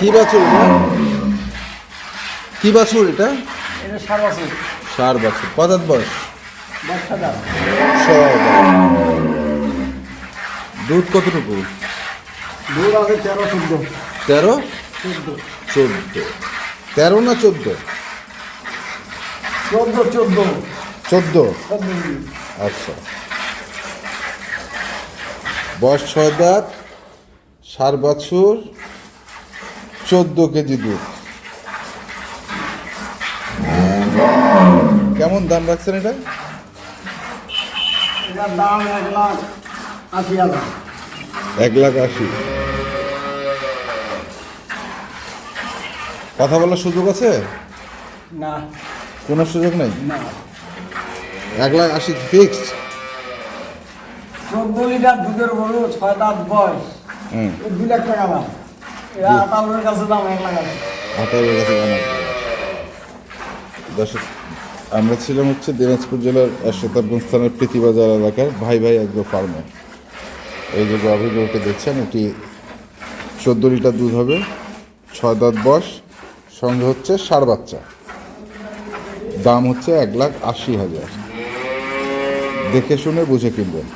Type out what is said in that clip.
কি বাছুর এটা? কি বাছুর এটা? এটা 7 বছর। 4 বছর। কত দাঁত বয়স? বাচ্চা দাম 6 দাঁত। দুধ কতটুকু? দুধ আছে 13 14। 13? 14 14। 13 না 14? 14 14। আচ্ছা। বয়স 6 দাঁত, 4 বছর, 14 কেজি দুধ। কেমন দাম রাখছেন এটা? এটার দাম 1,80,000। 1,80,000। কথা বলার সুযোগ আছে? না কোনো সুযোগ নেই? না 1,80,000 ফিক্সড? 14 লিটার দুধের গরু, 6 দাঁত বয়স, হুম। 2 লাখ টাকা দাম। এরা আতাউরের কাছে দাম 1 লাখ আছে। হাতের কাছে জানা। দর্শক, আমরা ছিলাম হচ্ছে দিনাজপুর জেলার শতাবগঞ্জ থানার প্রীতিবাজার এলাকার ভাই ভাই এগ্রো ফার্মে। এই যে গাভী গরুটি দেখছেন, এটি 14 লিটার দুধ হবে, 6 দাঁত বয়স, সঙ্গে হচ্ছে ষাঁড় বাচ্চা। দাম হচ্ছে 1,80,000। দেখে শুনে বুঝে কিনবেন।